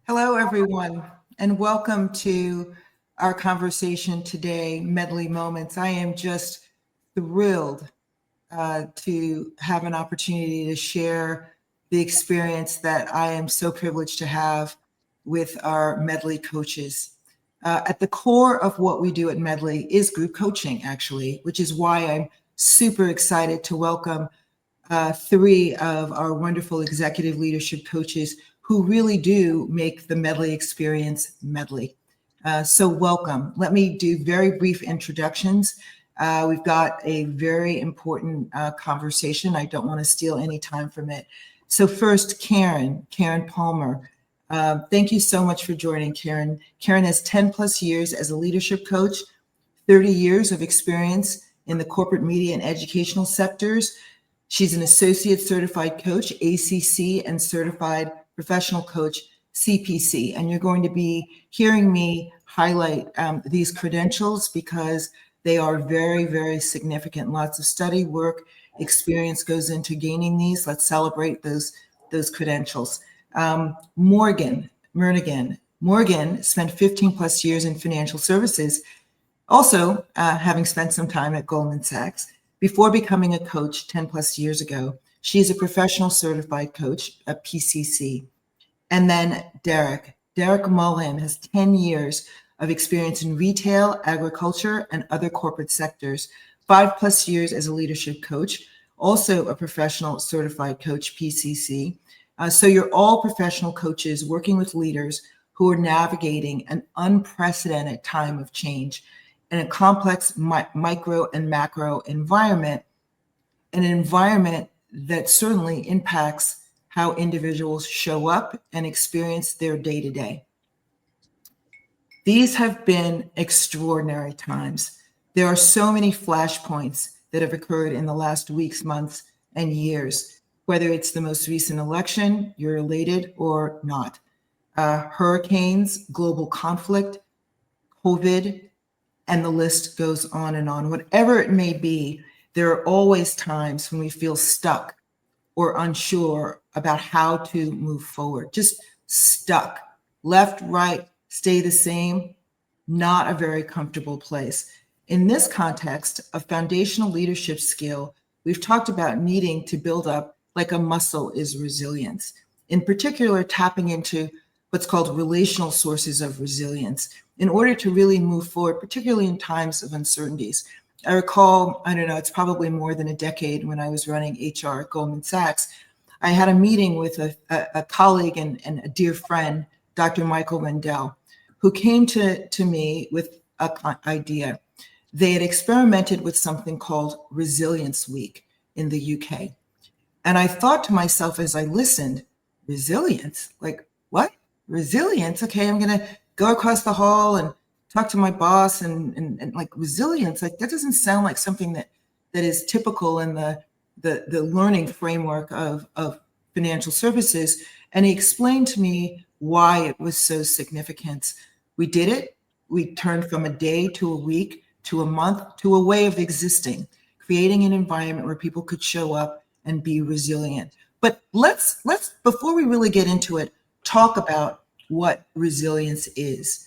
Hello, everyone, and welcome to our conversation today, Medley Moments. I am just thrilled to have an opportunity to share the experience that I am so privileged to have with our Medley coaches. At the core of what we do at Medley is group coaching, actually, which is why I'm super excited to welcome three of our wonderful executive leadership coaches who really do make the Medley experience Medley. So welcome. Let me do very brief introductions. We've got a very important conversation. I don't want to steal any time from it. So first, Karen Palmer. Thank you so much for joining, Karen. Karen has 10 plus years as a leadership coach, 30 years of experience in the corporate media and educational sectors. She's an associate certified coach, ACC, and certified professional coach, CPC. And you're going to be hearing me highlight these credentials because they are very, very significant. Lots of study, work, experience goes into gaining these. Let's celebrate those credentials. Mermagen. Morgan spent 15 plus years in financial services, also having spent some time at Goldman Sachs. Before becoming a coach 10 plus years ago, she's a professional certified coach, a PCC. And then Derek Mulhern has 10 years of experience in retail, agriculture, and other corporate sectors, 5 plus years as a leadership coach, also a professional certified coach, PCC. So you're all professional coaches working with leaders who are navigating an unprecedented time of change in a complex micro and macro environment, an environment that certainly impacts how individuals show up and experience their day-to-day. These have been extraordinary times. There are so many flashpoints that have occurred in the last weeks, months, and years, whether it's the most recent election, you're related or not, hurricanes, global conflict, COVID, and the list goes on and on. Whatever it may be, there are always times when we feel stuck or unsure about how to move forward. Just stuck. Left, right, stay the same. Not a very comfortable place. In this context, a foundational leadership skill, we've talked about needing to build up like a muscle is resilience. In particular, tapping into what's called relational sources of resilience in order to really move forward, particularly in times of uncertainties. I recall, it's probably more than a decade when I was running HR at Goldman Sachs, I had a meeting with a colleague and a dear friend, Dr. Michael Rendell, who came to me with an idea. They had experimented with something called Resilience Week in the UK. And I thought to myself as I listened, resilience? Like, what? Resilience? Okay, I'm going to go across the hall and talk to my boss and like resilience. Like, that doesn't sound like something that is typical in the learning framework of financial services. And he explained to me why it was so significant. We did it. We turned from a day to a week to a month to a way of existing, creating an environment where people could show up and be resilient. But let's before we really get into it, talk about what resilience is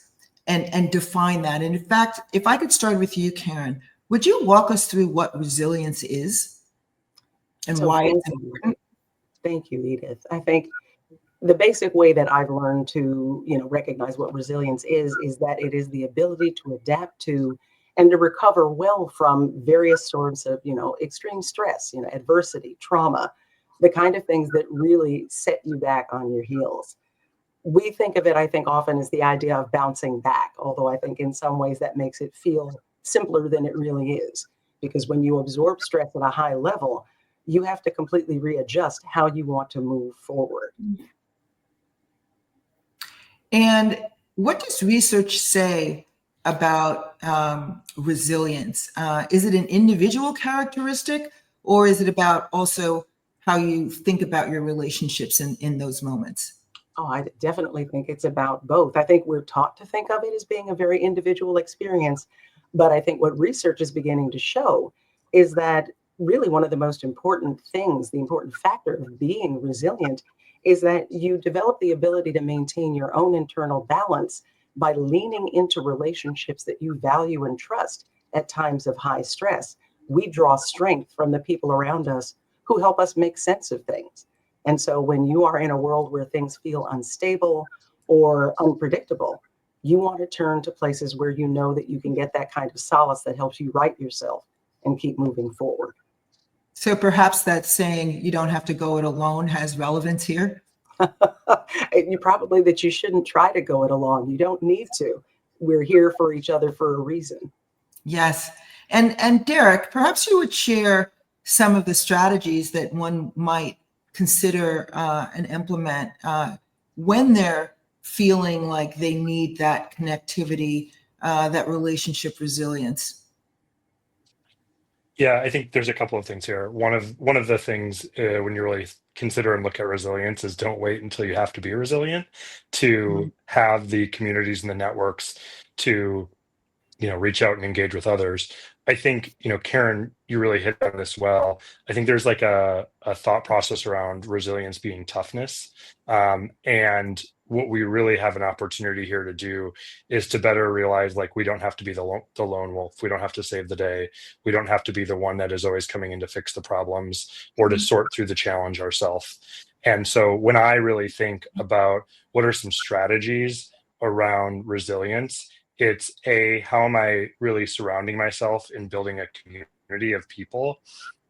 and define that. And in fact, if I could start with you, Karen, would you walk us through what resilience is and why it's important? Thank you, Edith. I think the basic way that I've learned to, recognize what resilience is that it is the ability to adapt to and to recover well from various sorts of, extreme stress, adversity, trauma, the kind of things that really set you back on your heels. We think of it, I think, often as the idea of bouncing back, although I think in some ways that makes it feel simpler than it really is. Because when you absorb stress at a high level, you have to completely readjust how you want to move forward. And what does research say about resilience? Is it an individual characteristic, or is it about also how you think about your relationships in those moments? Oh, I definitely think it's about both. I think we're taught to think of it as being a very individual experience. But I think what research is beginning to show is that really one of the most important things, the important factor of being resilient, is that you develop the ability to maintain your own internal balance by leaning into relationships that you value and trust at times of high stress. We draw strength from the people around us who help us make sense of things. And so when you are in a world where things feel unstable or unpredictable, you want to turn to places where you know that you can get that kind of solace that helps you right yourself and keep moving forward. So perhaps that saying you don't have to go it alone has relevance here. You probably that you shouldn't try to go it alone. You don't need to. We're here for each other for a reason. Yes. And Derek, perhaps you would share some of the strategies that one might consider and implement when they're feeling like they need that connectivity, that relationship resilience. Yeah, I think there's a couple of things here. One of the things when you really consider and look at resilience is don't wait until you have to be resilient to have the communities and the networks to reach out and engage with others. I think, Karen, you really hit on this well. I think there's like a thought process around resilience being toughness. And what we really have an opportunity here to do is to better realize like we don't have to be the lone wolf. We don't have to save the day. We don't have to be the one that is always coming in to fix the problems or to sort through the challenge ourselves. And so when I really think about what are some strategies around resilience, it's how am I really surrounding myself in building a community of people?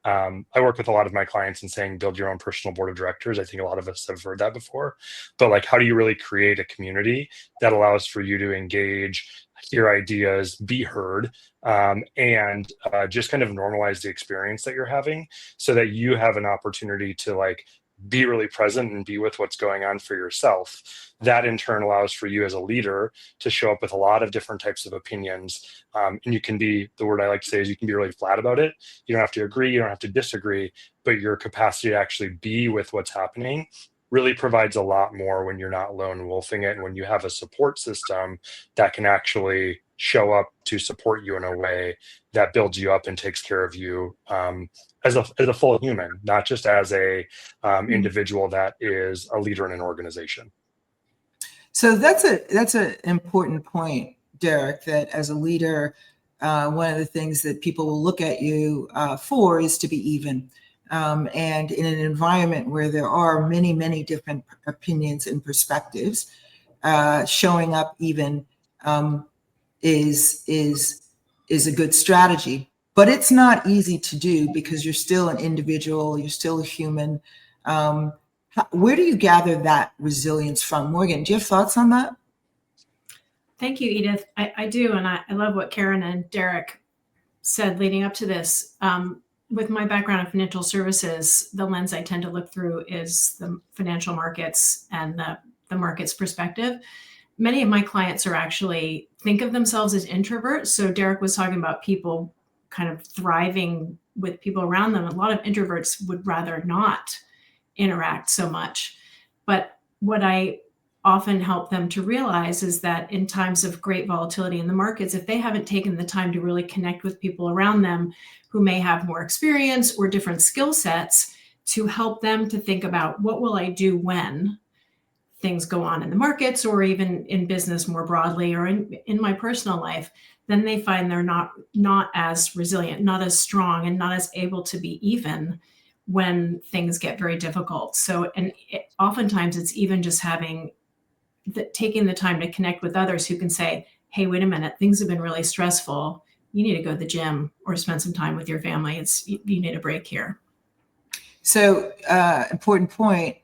I work with a lot of my clients in saying, build your own personal board of directors. I think a lot of us have heard that before, but like, how do you really create a community that allows for you to engage, hear ideas, be heard, and just kind of normalize the experience that you're having so that you have an opportunity to like be really present and be with what's going on for yourself. That in turn allows for you as a leader to show up with a lot of different types of opinions. And you can be, the word I like to say is you can be really flat about it. You don't have to agree, you don't have to disagree, but your capacity to actually be with what's happening really provides a lot more when you're not lone wolfing it and when you have a support system that can actually show up to support you in a way that builds you up and takes care of you as a full human, not just as a individual that is a leader in an organization. So that's an important point, Derek, that as a leader, one of the things that people will look at you for is to be even. And in an environment where there are many, many different opinions and perspectives, showing up even is a good strategy. But it's not easy to do because you're still an individual, you're still a human. Where do you gather that resilience from? Morgan, do you have thoughts on that? Thank you, Edith. I do. And I love what Karen and Derek said leading up to this. With my background in financial services, the lens I tend to look through is the financial markets and the market's perspective. Many of my clients are actually think of themselves as introverts. So Derek was talking about people kind of thriving with people around them. A lot of introverts would rather not interact so much. But what I often help them to realize is that in times of great volatility in the markets, if they haven't taken the time to really connect with people around them who may have more experience or different skill sets to help them to think about what will I do when things go on in the markets or even in business more broadly or in my personal life, then they find they're not as resilient, not as strong, and not as able to be even when things get very difficult. So, and oftentimes it's even just taking the time to connect with others who can say, hey, wait a minute, things have been really stressful. You need to go to the gym or spend some time with your family. You need a break here. So important point,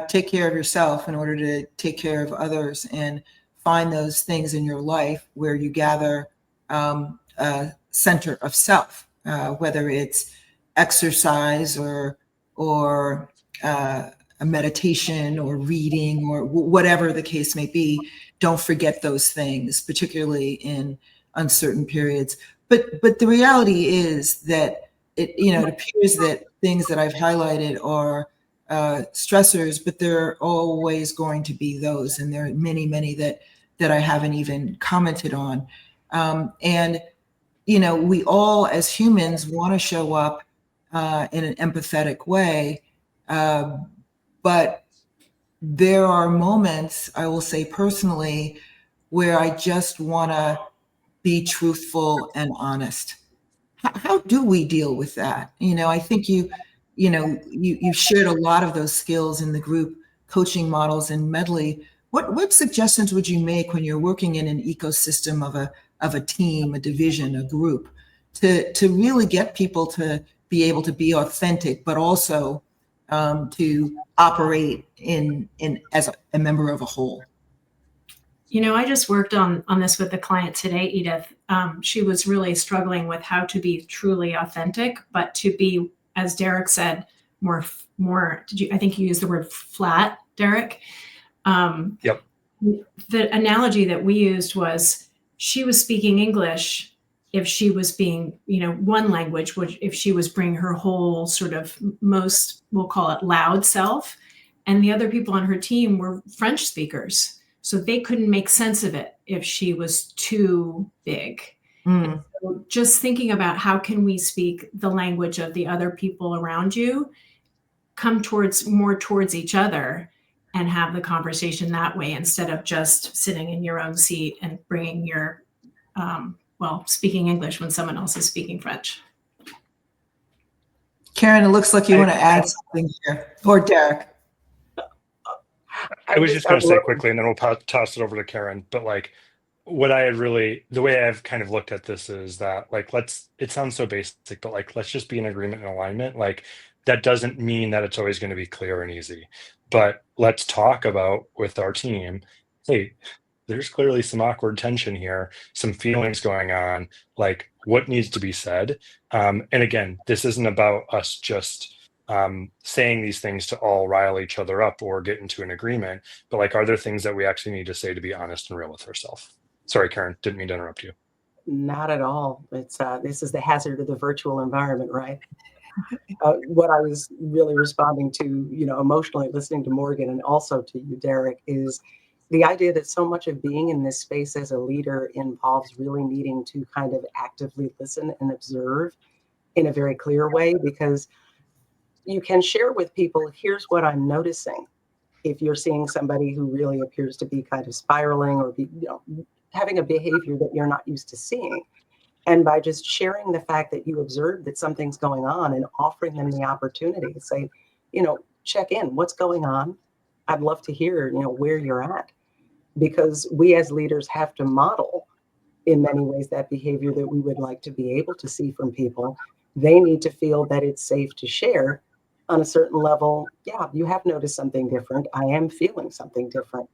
take care of yourself in order to take care of others and find those things in your life where you gather a center of self, whether it's exercise or a meditation or reading or whatever the case may be. Don't forget those things, particularly in uncertain periods. But the reality is that it appears that things that I've highlighted are stressors, but there are always going to be those, and there are many that I haven't even commented on. And we all as humans want to show up in an empathetic way, but there are moments, I will say personally, where I just want to be truthful and honest. How do we deal with that? I think you shared a lot of those skills in the group coaching models in Medley. What suggestions would you make when you're working in an ecosystem of a team, a division, a group, to really get people to be able to be authentic, but also to operate in as a member of a whole? I just worked on this with a client today, Edith. She was really struggling with how to be truly authentic, but to be, as Derek said, more. I think you used the word flat, Derek. Yep. The analogy that we used was she was speaking English if she was being, one language, which if she was bringing her whole sort of most, we'll call it loud self, and the other people on her team were French speakers. So they couldn't make sense of it if she was too big. Mm. So just thinking about how can we speak the language of the other people around you, come more towards each other and have the conversation that way, instead of just sitting in your own seat and bringing your, speaking English when someone else is speaking French. Karen, it looks like you want to add something here, or Derek. I was just going to say quickly, and then we'll toss it over to Karen. But the way I've kind of looked at this is that it sounds so basic, but let's just be in agreement and alignment. That doesn't mean that it's always going to be clear and easy, but let's talk about with our team, hey, there's clearly some awkward tension here, some feelings going on, what needs to be said. And again, this isn't about us just saying these things to all rile each other up or get into an agreement, but are there things that we actually need to say to be honest and real with ourselves? Sorry, Karen, didn't mean to interrupt you. Not at all. It's this is the hazard of the virtual environment, right? What I was really responding to, emotionally listening to Morgan and also to you, Derek, is the idea that so much of being in this space as a leader involves really needing to kind of actively listen and observe in a very clear way, because you can share with people, here's what I'm noticing. If you're seeing somebody who really appears to be kind of spiraling or having a behavior that you're not used to seeing. And by just sharing the fact that you observed that something's going on and offering them the opportunity to say, check in, what's going on? I'd love to hear, where you're at. Because we as leaders have to model in many ways that behavior that we would like to be able to see from people. They need to feel that it's safe to share on a certain level. Yeah, you have noticed something different. I am feeling something different.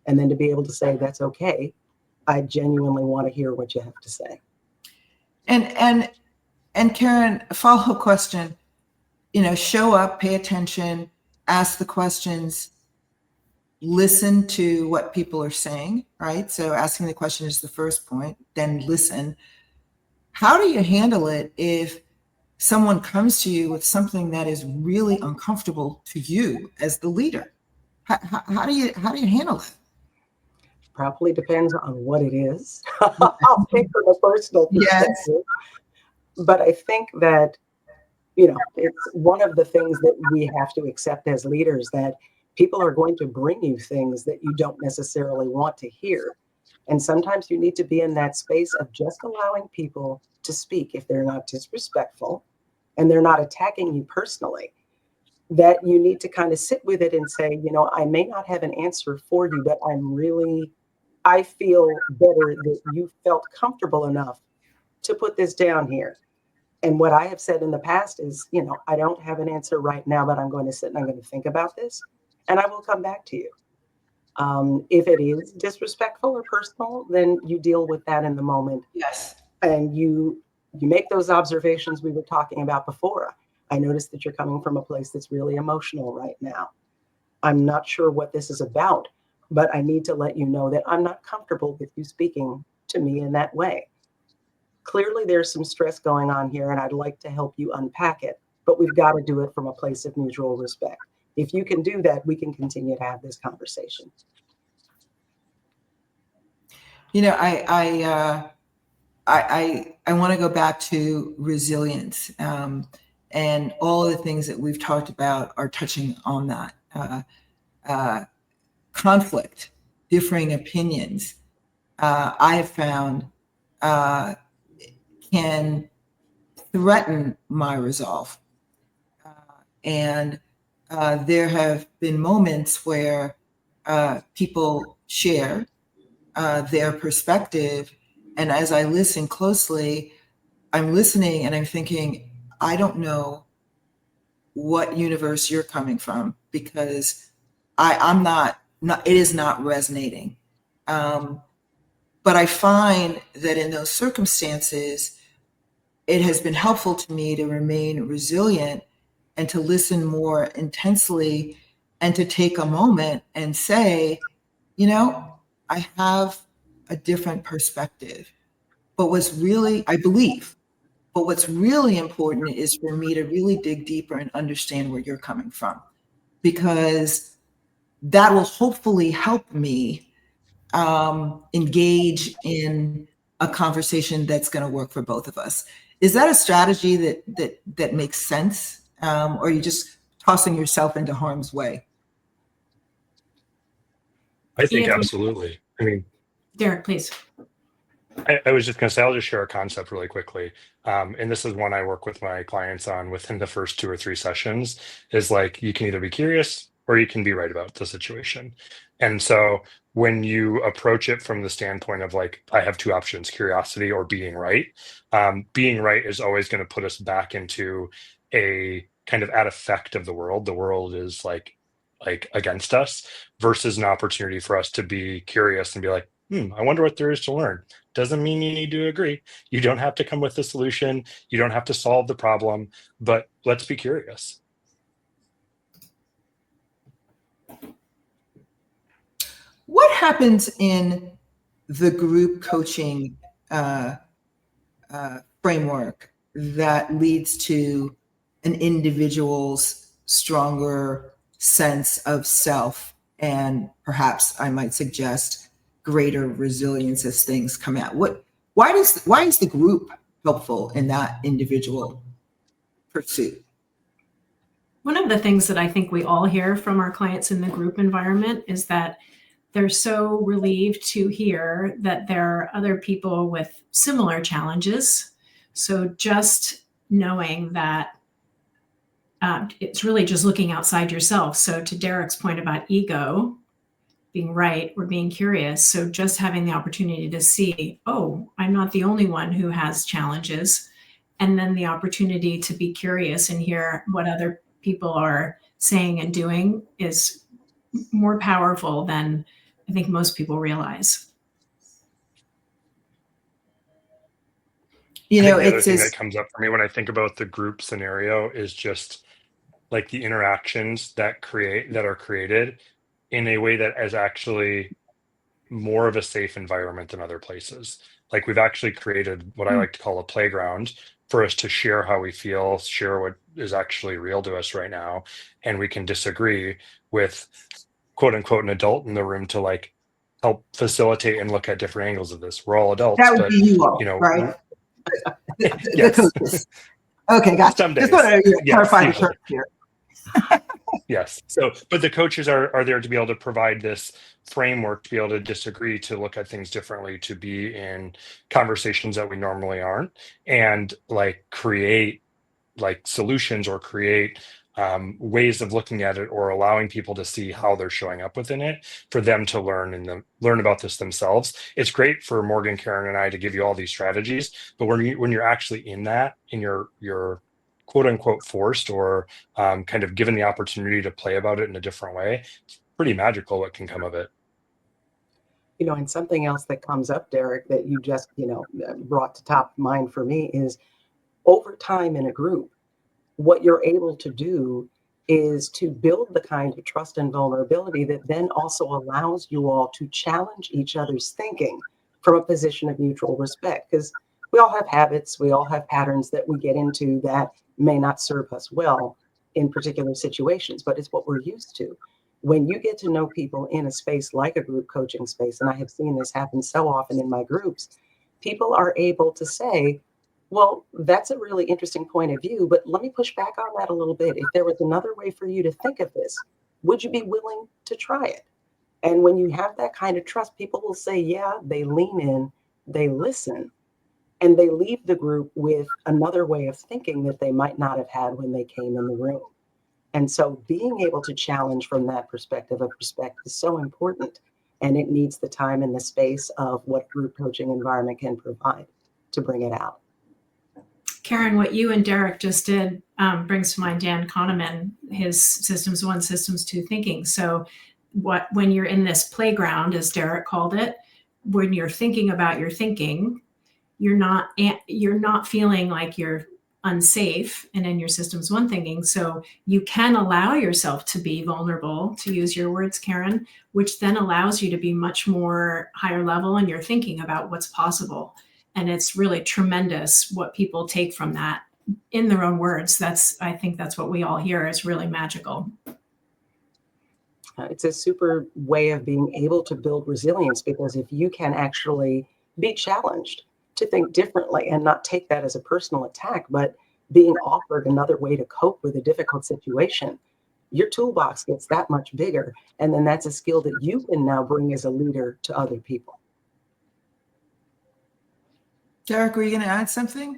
And then to be able to say, that's okay. I genuinely want to hear what you have to say. And Karen, a follow-up question, show up, pay attention, ask the questions, listen to what people are saying, right? So asking the question is the first point, then listen. How do you handle it if someone comes to you with something that is really uncomfortable to you as the leader? How do you handle it? Probably depends on what it is. I'll take from a personal perspective. Yes. But I think that, it's one of the things that we have to accept as leaders, that people are going to bring you things that you don't necessarily want to hear. And sometimes you need to be in that space of just allowing people to speak if they're not disrespectful and they're not attacking you personally. That you need to kind of sit with it and say, I may not have an answer for you, but I feel better that you felt comfortable enough to put this down here. And what I have said in the past is, I don't have an answer right now, but I'm going to sit and I'm going to think about this and I will come back to you. If it is disrespectful or personal, then you deal with that in the moment. Yes. And you make those observations we were talking about before. I noticed that you're coming from a place that's really emotional right now. I'm not sure what this is about, but I need to let you know that I'm not comfortable with you speaking to me in that way. Clearly, there's some stress going on here, and I'd like to help you unpack it, but we've got to do it from a place of mutual respect. If you can do that, we can continue to have this conversation. I want to go back to resilience, and all of the things that we've talked about are touching on that. conflict, differing opinions, I have found can threaten my resolve. And there have been moments where people share their perspective. And as I listen closely, I'm listening and I'm thinking, I don't know what universe you're coming from, because I'm not, it is not resonating. But I find that in those circumstances, it has been helpful to me to remain resilient and to listen more intensely and to take a moment and say, you know, I have a different perspective. But what's really, I believe, but what's really important is for me to really dig deeper and understand where you're coming from, because that will hopefully help me engage in a conversation that's going to work for both of us. Is that a strategy that makes sense, or are you just tossing yourself into harm's way? I think Edith, absolutely. I mean, Derek, please. I was just going to say, I'll just share a concept really quickly. And this is one I work with my clients on within the first 2 or 3 sessions, is like, you can either be curious or you can be right about the situation. And so when you approach it from the standpoint of like, I have 2 options, curiosity or being right is always going to put us back into a kind of at effect of the world. The world is like against us, versus an opportunity for us to be curious and be like, I wonder what there is to learn. Doesn't mean you need to agree. You don't have to come with the solution. You don't have to solve the problem, but let's be curious. What happens in the group coaching framework that leads to an individual's stronger sense of self, and perhaps I might suggest greater resilience as things come out? Why is the group helpful in that individual pursuit? One of the things that I think we all hear from our clients in the group environment is that they're so relieved to hear that there are other people with similar challenges. So just knowing that it's really just looking outside yourself. So to Derek's point about ego, being right or being curious. So just having the opportunity to see, oh, I'm not the only one who has challenges. And then the opportunity to be curious and hear what other people are saying and doing is more powerful than I think most people realize. You I know, think the other it's thing that comes up for me when I think about the group scenario is just like the interactions that are created in a way that is actually more of a safe environment than other places. Like, we've actually created what I like to call a playground for us to share how we feel, share what is actually real to us right now. And we can disagree with, quote unquote, an adult in the room to like help facilitate and look at different angles of this. We're all adults, that would but be you all, you know, right? The yes. coaches. Okay, gotcha. Some days. Just want to Yes, clarify the usually. term here. Yes. So, but the coaches are there to be able to provide this framework, to be able to disagree, to look at things differently, to be in conversations that we normally aren't, and like create like solutions or create ways of looking at it, or allowing people to see how they're showing up within it, for them to learn and learn about this themselves. It's great for Morgan, Karen, and I to give you all these strategies, but when you're actually in that, in your quote unquote forced, or kind of given the opportunity to play about it in a different way, it's pretty magical what can come of it. You know, and something else that comes up, Derek, that you just, brought to top of mind for me is, over time in a group, what you're able to do is to build the kind of trust and vulnerability that then also allows you all to challenge each other's thinking from a position of mutual respect. Because we all have habits, we all have patterns that we get into that may not serve us well in particular situations, but it's what we're used to. When you get to know people in a space like a group coaching space, and I have seen this happen so often in my groups, people are able to say, well, that's a really interesting point of view, but let me push back on that a little bit. If there was another way for you to think of this, would you be willing to try it? And when you have that kind of trust, people will say, yeah, they lean in, they listen, and they leave the group with another way of thinking that they might not have had when they came in the room. And so being able to challenge from that perspective of respect is so important. And it needs the time and the space of what group coaching environment can provide to bring it out. Karen, what you and Derek just did brings to mind Dan Kahneman, his Systems 1, Systems 2 thinking. So when you're in this playground, as Derek called it, when you're thinking about your thinking, you're not feeling like you're unsafe and in your Systems 1 thinking. So you can allow yourself to be vulnerable, to use your words, Karen, which then allows you to be much more higher level in your thinking about what's possible. And it's really tremendous what people take from that in their own words. I think that's what we all hear is really magical. It's a super way of being able to build resilience, because if you can actually be challenged to think differently and not take that as a personal attack, but being offered another way to cope with a difficult situation, your toolbox gets that much bigger. And then that's a skill that you can now bring as a leader to other people. Derek, were you going to add something?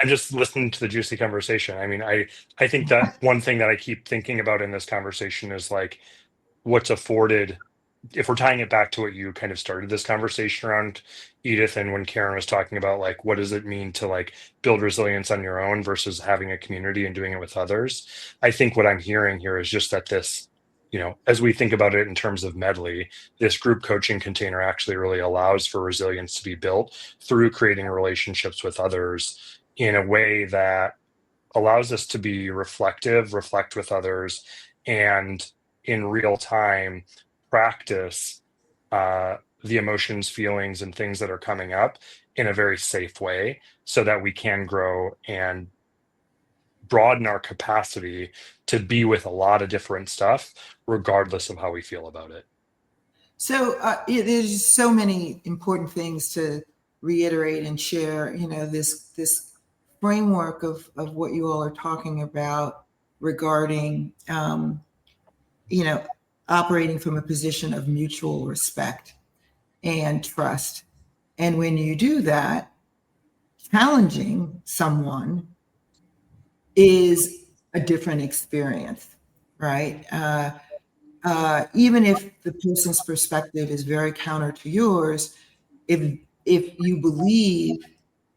I'm just listening to the juicy conversation. I mean, I think that one thing that I keep thinking about in this conversation is like what's afforded, if we're tying it back to what you kind of started this conversation around, Edith, and when Karen was talking about like what does it mean to like build resilience on your own versus having a community and doing it with others. I think what I'm hearing here is just that this, as we think about it in terms of Medley, this group coaching container actually really allows for resilience to be built through creating relationships with others in a way that allows us to be reflective, reflect with others, and in real time practice the emotions, feelings, and things that are coming up in a very safe way so that we can grow and broaden our capacity to be with a lot of different stuff, regardless of how we feel about it. So there's so many important things to reiterate and share, this framework of what you all are talking about regarding, operating from a position of mutual respect and trust. And when you do that, challenging someone is a different experience, right? Even if the person's perspective is very counter to yours, if you believe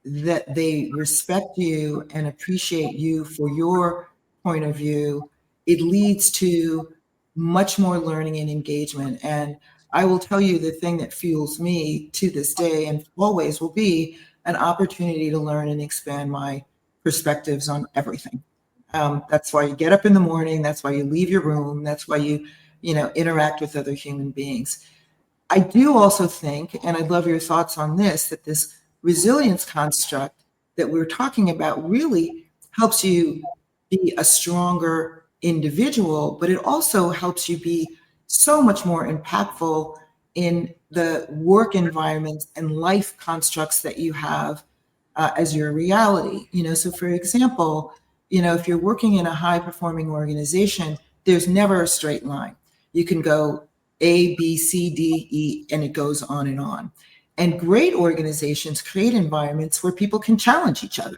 that they respect you and appreciate you for your point of view, it leads to much more learning and engagement. And I will tell you, the thing that fuels me to this day and always will be an opportunity to learn and expand my perspectives on everything. That's why you get up in the morning. That's why you leave your room. That's why you interact with other human beings. I do also think, and I'd love your thoughts on this, that this resilience construct that we're talking about really helps you be a stronger individual, but it also helps you be so much more impactful in the work environments and life constructs that you have as your reality. So for example, if you're working in a high performing organization, there's never a straight line. You can go A, B, C, D, E, and it goes on and on. And great organizations create environments where people can challenge each other.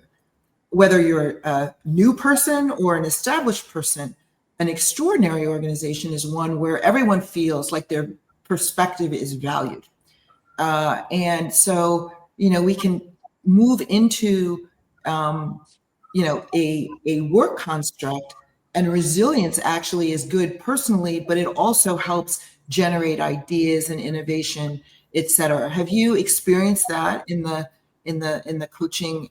Whether you're a new person or an established person, an extraordinary organization is one where everyone feels like their perspective is valued. And so, we can move into, a work construct, and resilience actually is good personally, but it also helps generate ideas and innovation, et cetera. Have you experienced that in the coaching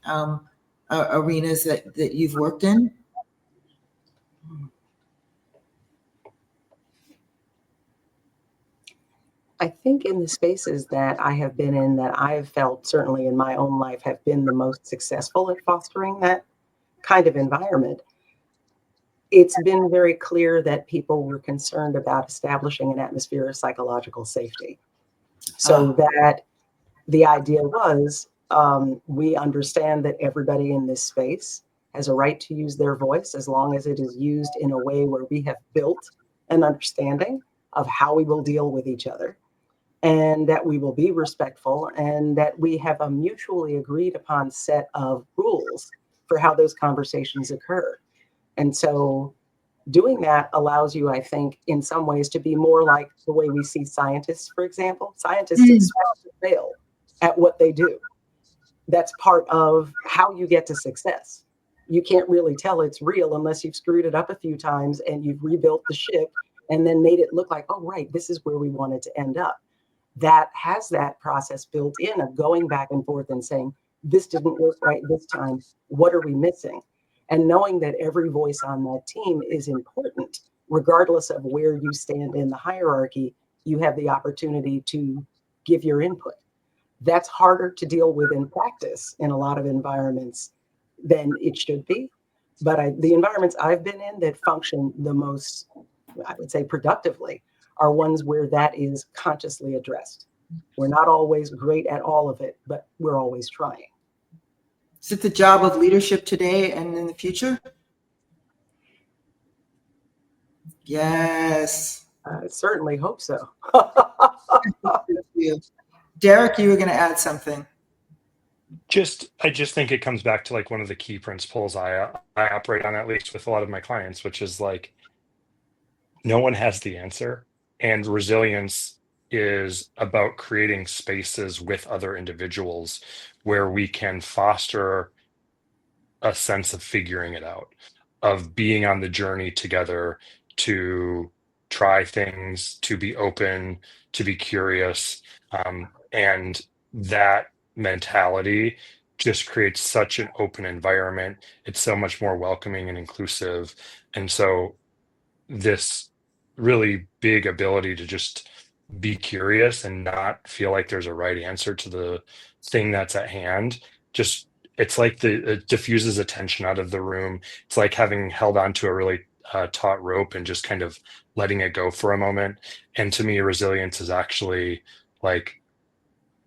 arenas that you've worked in? I think in the spaces that I have been in, that I've felt certainly in my own life have been the most successful at fostering that kind of environment, it's been very clear that people were concerned about establishing an atmosphere of psychological safety. So that the idea was, we understand that everybody in this space has a right to use their voice as long as it is used in a way where we have built an understanding of how we will deal with each other, and that we will be respectful, and that we have a mutually agreed upon set of rules for how those conversations occur. And so doing that allows you, I think, in some ways to be more like the way we see scientists, for example. Scientists expect to fail at what they do. That's part of how you get to success. You can't really tell it's real unless you've screwed it up a few times and you've rebuilt the ship and then made it look like, oh, right, this is where we wanted to end up. That has that process built in of going back and forth and saying, this didn't work right this time. What are we missing? And knowing that every voice on that team is important, regardless of where you stand in the hierarchy, you have the opportunity to give your input. That's harder to deal with in practice in a lot of environments than it should be. But the environments I've been in that function the most, I would say, productively are ones where that is consciously addressed. We're not always great at all of it, but we're always trying. Is it the job of leadership today and in the future? Yes. I certainly hope so. Derek, you were going to add something. I just think it comes back to like one of the key principles I operate on, at least with a lot of my clients, which is like, no one has the answer, and resilience is about creating spaces with other individuals where we can foster a sense of figuring it out, of being on the journey together, to try things, to be open, to be curious. And that mentality just creates such an open environment. It's so much more welcoming and inclusive. And so this really big ability to just be curious and not feel like there's a right answer to the thing that's at hand, just it's like it diffuses attention out of the room. It's like having held on to a really taut rope and just kind of letting it go for a moment. And to me, resilience is actually like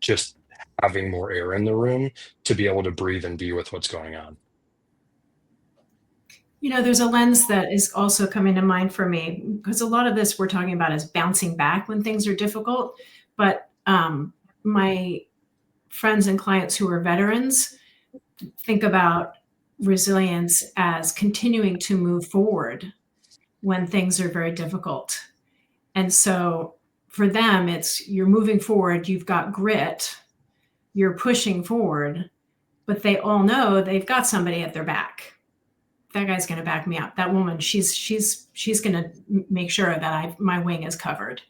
just having more air in the room to be able to breathe and be with what's going on. You know, there's a lens that is also coming to mind for me, because a lot of this we're talking about is bouncing back when things are difficult. But my friends and clients who are veterans think about resilience as continuing to move forward when things are very difficult. And so for them, it's you're moving forward, you've got grit, you're pushing forward, but they all know they've got somebody at their back. That guy's going to back me up. That woman, she's going to make sure that my wing is covered.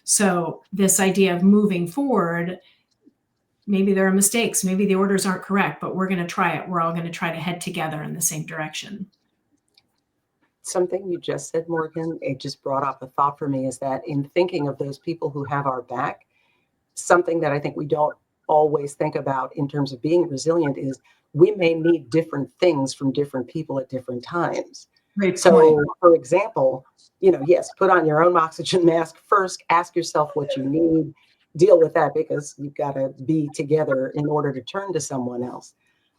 So this idea of moving forward, maybe there are mistakes, maybe the orders aren't correct, but we're going to try it. We're all going to try to head together in the same direction. Something you just said, Morgan, it just brought up a thought for me, is that in thinking of those people who have our back, something that I think we don't always think about in terms of being resilient is we may need different things from different people at different times. Great So, point. for example, yes, put on your own oxygen mask first, ask yourself what you need, deal with that, because you've got to be together in order to turn to someone else.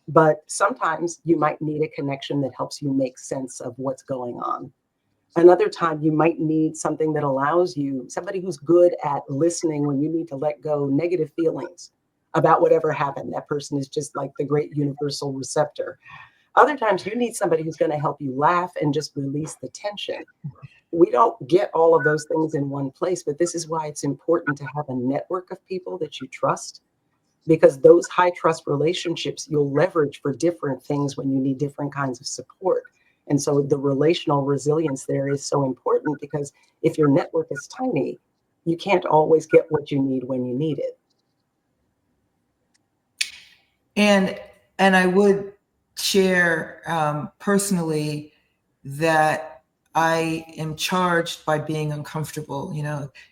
But sometimes you might need a connection that helps you make sense of what's going on. Another time you might need something that allows you, somebody who's good at listening when you need to let go negative feelings about whatever happened. That person is just like the great universal receptor. Other times you need somebody who's going to help you laugh and just release the tension. We don't get all of those things in one place, but this is why it's important to have a network of people that you trust, because those high trust relationships you'll leverage for different things when you need different kinds of support. And so the relational resilience there is so important, because if your network is tiny, you can't always get what you need when you need it. And I would share personally that I am charged by being uncomfortable,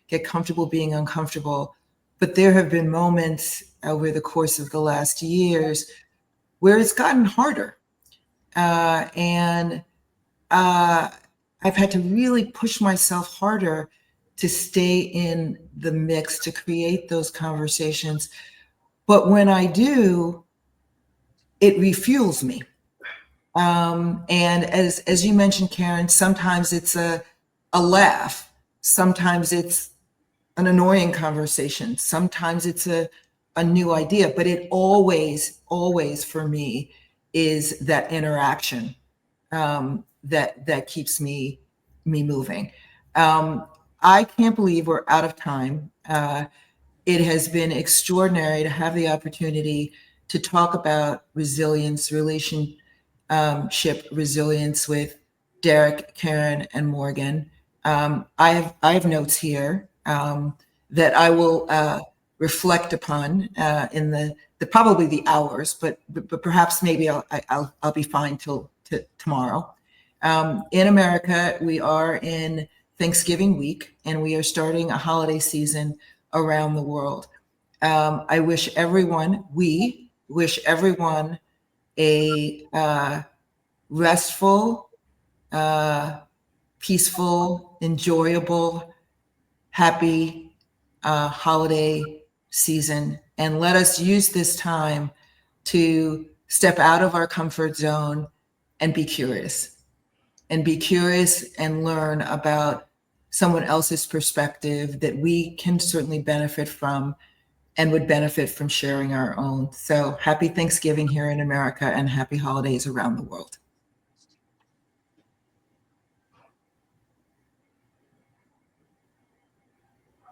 get comfortable being uncomfortable. But there have been moments over the course of the last years where it's gotten harder. And I've had to really push myself harder to stay in the mix, to create those conversations. But when I do, it refuels me. And as you mentioned, Karen, sometimes it's a laugh. Sometimes it's an annoying conversation. Sometimes it's a new idea, but it always for me is that interaction that keeps me moving. I can't believe we're out of time. It has been extraordinary to have the opportunity to talk about resilience, relationship resilience with Derek, Karen, and Morgan. I have notes here that I will reflect upon in the probably the hours, but perhaps maybe I'll be fine till tomorrow. In America, we are in Thanksgiving week, and we are starting a holiday season around the world. We wish everyone a restful, peaceful, enjoyable, happy holiday season. And let us use this time to step out of our comfort zone and be curious. And be curious and learn about someone else's perspective that we can certainly benefit from and would benefit from sharing our own. So happy Thanksgiving here in America and happy holidays around the world.